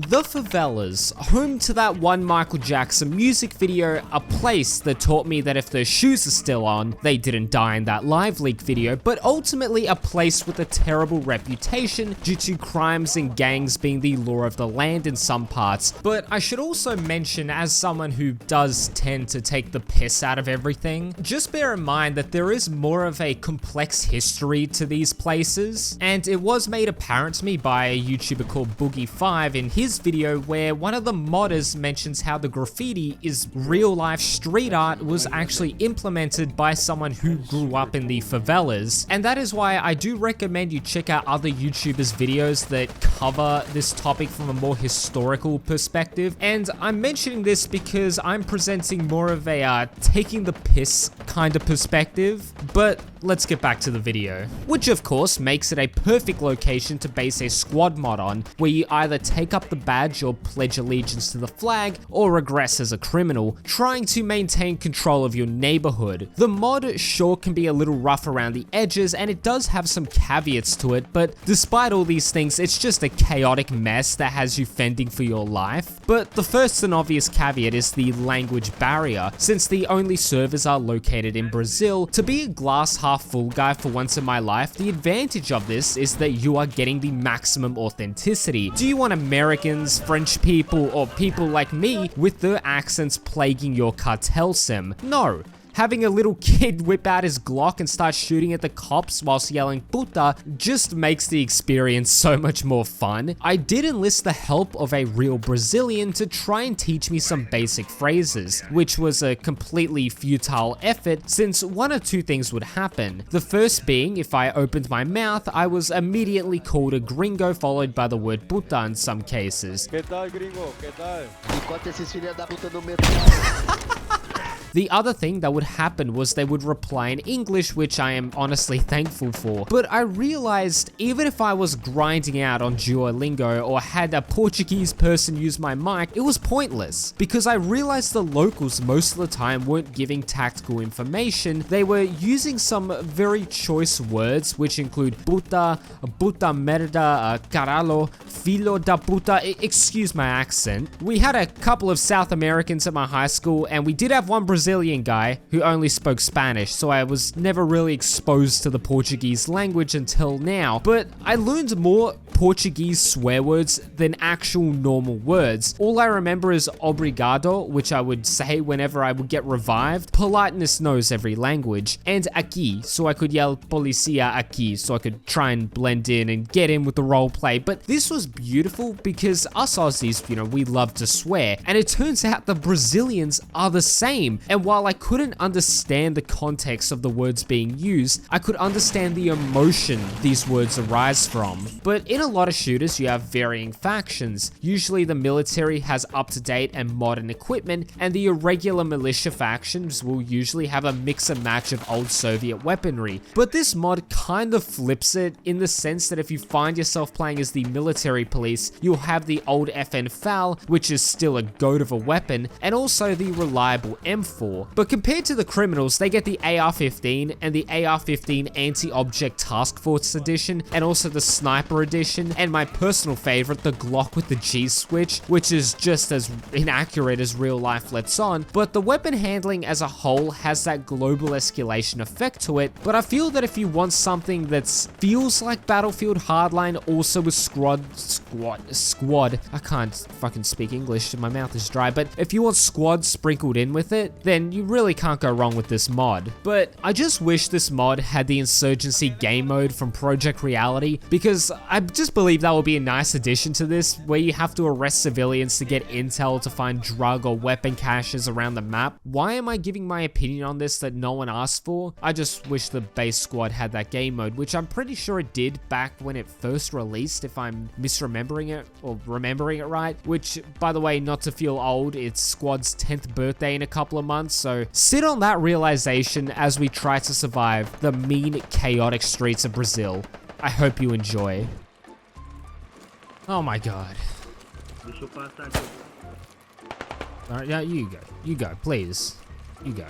The Favelas, home to that one Michael Jackson music video, a place that taught me that if their shoes are still on, they didn't die in that live leak video, but ultimately a place with a terrible reputation due to crimes and gangs being the law of the land in some parts. But I should also mention, as someone who does tend to take the piss out of everything, just bear in mind that there is more of a complex history to these places, and it was made apparent to me by a YouTuber called Boogie5 in his video where one of the modders mentions how the graffiti is real life street art was actually implemented by someone who grew up in the favelas, and that is why I do recommend you check out other YouTubers' videos that cover this topic from a more historical perspective. And I'm mentioning this because I'm presenting more of a taking the piss kind of perspective, but let's get back to the video. Which of course makes it a perfect location to base a squad mod on, where you either take up the badge or pledge allegiance to the flag, or regress as a criminal, trying to maintain control of your neighborhood. The mod sure can be a little rough around the edges, and it does have some caveats to it, but despite all these things, it's just a chaotic mess that has you fending for your life. But the first and obvious caveat is the language barrier. Since the only servers are located in Brazil, to be a glass half full guy for once in my life, the advantage of this is that you are getting the maximum authenticity. Do you want Americans, French people, or people like me with their accents plaguing your cartel sim? No. Having a little kid whip out his Glock and start shooting at the cops whilst yelling puta just makes the experience so much more fun. I did enlist the help of a real Brazilian to try and teach me some basic phrases, which was a completely futile effort since one or two things would happen. The first being, if I opened my mouth, I was immediately called a gringo followed by the word puta in some cases. ¿Qué tal, gringo? ¿Qué tal? Enquanto esses filhos da puta não metam. The other thing that would happen was they would reply in English, which I am honestly thankful for. But I realized even if I was grinding out on Duolingo or had a Portuguese person use my mic, it was pointless because I realized the locals most of the time weren't giving tactical information. They were using some very choice words, which include puta, puta merda, caralho, filho da puta. Excuse my accent. We had a couple of South Americans at my high school, and we did have one Brazilian guy who only spoke Spanish, so I was never really exposed to the Portuguese language until now. But I learned more Portuguese swear words than actual normal words. All I remember is obrigado, which I would say whenever I would get revived. Politeness knows every language. And aqui, so I could yell policia aqui, so I could try and blend in and get in with the role play. But this was beautiful because us Aussies, we love to swear. And it turns out the Brazilians are the same. And while I couldn't understand the context of the words being used, I could understand the emotion these words arise from. But in a lot of shooters, you have varying factions. Usually the military has up-to-date and modern equipment, and the irregular militia factions will usually have a mix and match of old Soviet weaponry. But this mod kind of flips it in the sense that if you find yourself playing as the military police, you'll have the old FN FAL, which is still a goat of a weapon, and also the reliable M4. But compared to the criminals, they get the AR-15 and the AR-15 Anti-Object Task Force edition, and also the Sniper edition, and my personal favorite, the Glock with the G-switch, which is just as inaccurate as real life lets on. But the weapon handling as a whole has that global escalation effect to it. But I feel that if you want something that feels like Battlefield Hardline, also with squad, I can't fucking speak English, my mouth is dry, but if you want squad sprinkled in with it, then you really can't go wrong with this mod. But I just wish this mod had the Insurgency game mode from Project Reality, because I just believe that would be a nice addition to this, where you have to arrest civilians to get intel to find drug or weapon caches around the map. Why am I giving my opinion on this that no one asked for? I just wish the base squad had that game mode, which I'm pretty sure it did back when it first released, if I'm misremembering it or remembering it right. Which, by the way, not to feel old, it's squad's 10th birthday in a couple of months, so sit on that realization as we try to survive the mean, chaotic streets of Brazil. I hope you enjoy. Oh my god. Alright, yeah, you go. You go, please. You go.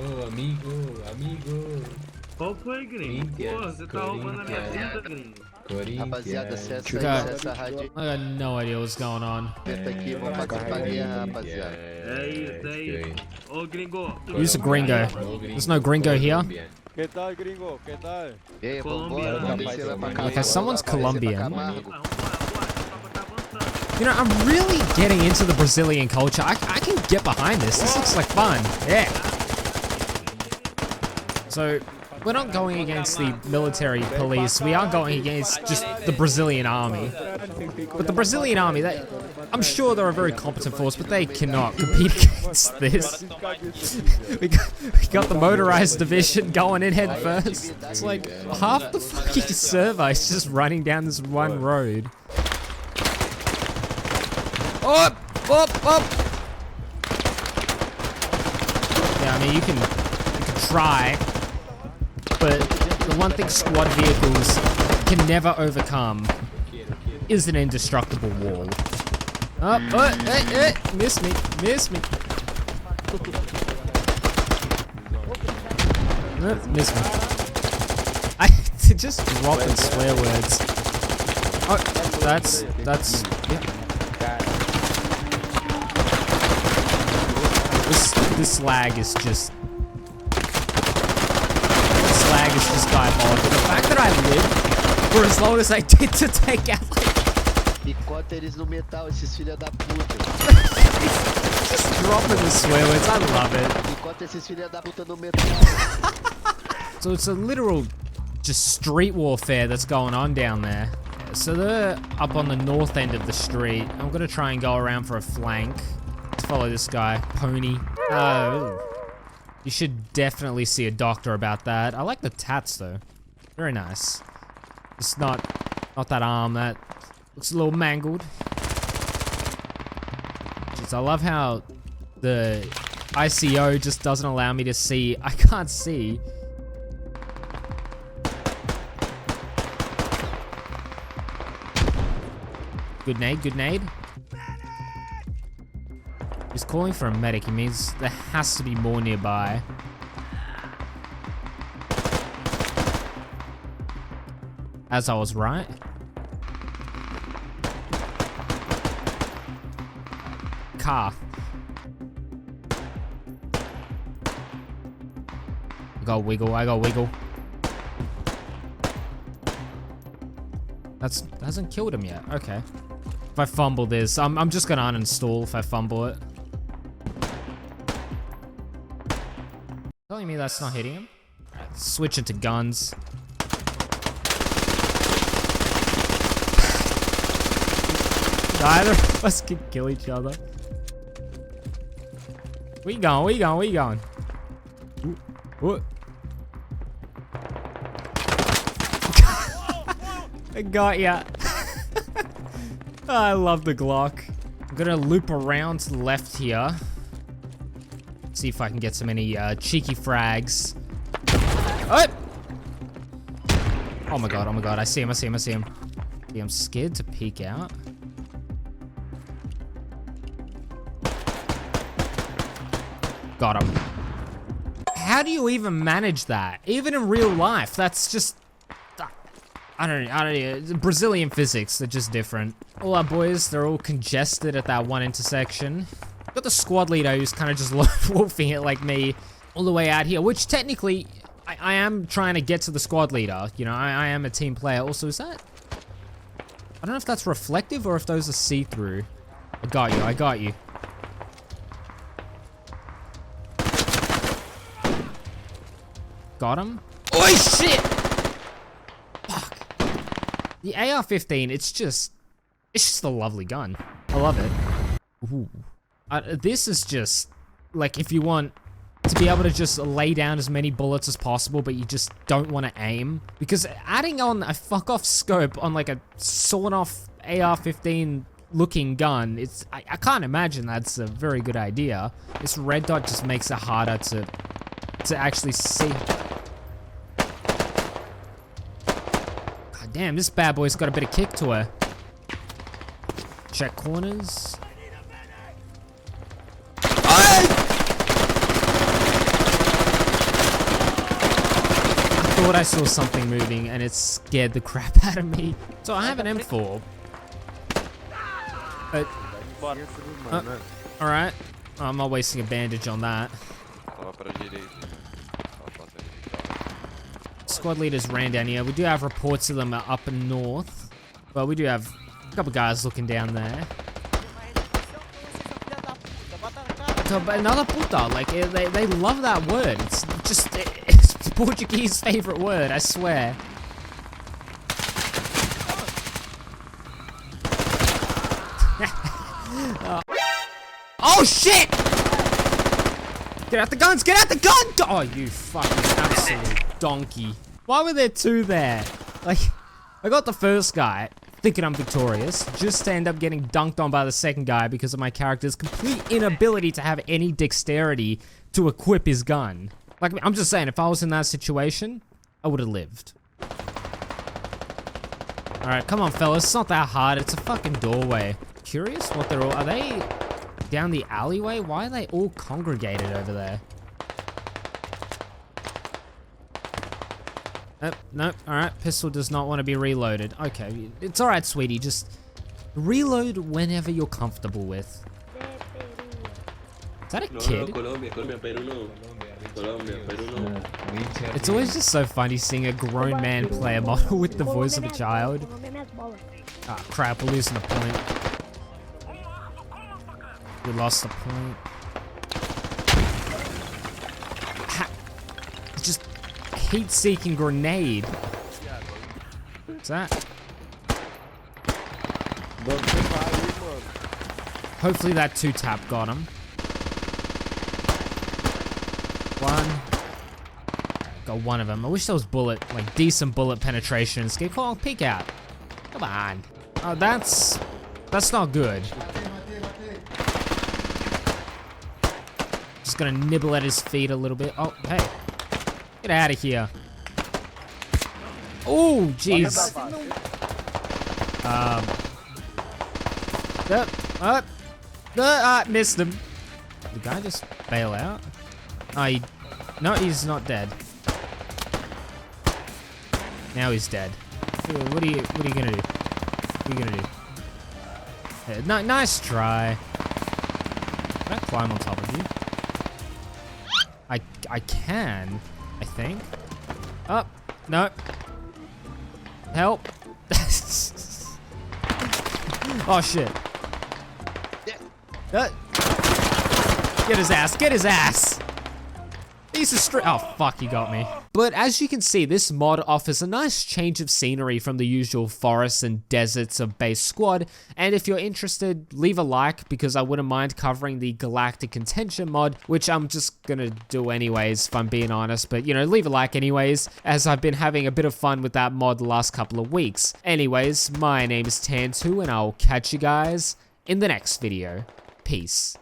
Oh, amigo. Qual foi, gringo? Pô, você tá roubando a minha vida, gringo. Rapaziada, acessa aí, Cara. acessa a rádio I got no idea what's going on. aqui, vamos partir pra guerra, rapaziada. É isso. Ô, gringo. Who's a gringo? There's no gringo here. Que tal, gringo? Que tal? E aí, Colombiano. vambora, vamos descer lá pra cá. Okay, someone's Colombian. Camargo. You know, I'm really getting into the Brazilian culture. I can get behind this. This looks like fun. Yeah. So, we're not going against the military police. We are going against just the Brazilian army. But the Brazilian army, I'm sure they're a very competent force, but they cannot compete against this. We got the motorized division going in head first. It's like half the fucking server is just running down this one road. Up! Yeah, I mean, you can try, but the one thing squad vehicles can never overcome is an indestructible wall. Miss me. Miss me. Just dropping swear words. Oh, that's, yeah. This lag is just diabolical. The fact that I lived for as long as I did to take out like Picota eles no metal, esses filha da puta. just dropping the swear words, I love it. Picota esses filha da puta no metal. So it's a literal just street warfare that's going on down there. So they're up on the north end of the street. I'm gonna try and go around for a flank. Let's follow this guy, Pony. You should definitely see a doctor about that. I like the tats though. Very nice. It's not that arm that looks a little mangled. Jeez, I love how the ICO just doesn't allow me to see. I can't see. Good nade. He's calling for a medic. He means there has to be more nearby. As I was right. Car. I got wiggle. That hasn't killed him yet. Okay. If I fumble this, I'm just gonna uninstall if I fumble it. Telling me that's not hitting him? Alright, switch into guns. Neither of us can kill each other. We going. What? I got ya. I love the Glock. I'm gonna loop around to the left here. See if I can get some any cheeky frags. Oh my god, I see him. Yeah, I'm scared to peek out. Got him. How do you even manage that? Even in real life, that's just... I don't know. Brazilian physics, they're just different. All our boys, they're all congested at that one intersection. Got the squad leader who's kind of just wolfing it like me all the way out here, which technically, I am trying to get to the squad leader. You know, I am a team player. Also, is that... I don't know if that's reflective or if those are see-through. I got you. Got him. Oh, shit! Fuck. The AR-15, it's just a lovely gun. I love it. Ooh. This is just, like, if you want to be able to just lay down as many bullets as possible, but you just don't want to aim. Because adding on a fuck-off scope on, like, a sawn-off AR-15 looking gun, I can't imagine that's a very good idea. This red dot just makes it harder to actually see. God damn, this bad boy's got a bit of kick to her. Check corners. I thought I saw something moving and it scared the crap out of me. So I have an M4. Alright. I'm not wasting a bandage on that. Squad leaders ran down here. We do have reports of them up north. Well, we do have a couple guys looking down there. But another puta, like, they love that word. It's just, it's Portuguese favorite word, I swear. Oh shit! Get out the guns! Get out the gun! Oh, you fucking absolute donkey. Why were there two there? Like, I got the first guy, thinking I'm victorious, just to end up getting dunked on by the second guy because of my character's complete inability to have any dexterity to equip his gun. Like, I'm just saying, if I was in that situation, I would have lived. Alright, come on, fellas. It's not that hard. It's a fucking doorway. Curious what they're all... Are they down the alleyway? Why are they all congregated over there? Nope. Alright, pistol does not want to be reloaded. Okay, it's alright, sweetie. Just reload whenever you're comfortable with. Is that a kid? It's always just so funny seeing a grown man play a model with the voice of a child. Ah, crap, we're losing the point. We lost the point. Just heat-seeking grenade. What's that? Hopefully that two-tap got him. One. Got one of them. I wish there was decent bullet penetration. Escape. Come on, peek out. Come on. Oh, that's not good. Just gonna nibble at his feet a little bit. Oh, hey. Get out of here. Oh, jeez. Missed him. Did the guy just bail out? Oh, no, he's not dead. Now he's dead. What are you gonna do? What are you gonna do? Nice try. Can I climb on top of you? I can, I think. Oh, no. Help. Oh shit. Get his ass, get his ass. Oh fuck, he got me. But as you can see, this mod offers a nice change of scenery from the usual forests and deserts of base squad, and if you're interested, leave a like because I wouldn't mind covering the Galactic Contention mod, which I'm just gonna do anyways if I'm being honest, but you know, leave a like anyways, as I've been having a bit of fun with that mod the last couple of weeks. Anyways, my name is Tan2 and I'll catch you guys in the next video. Peace.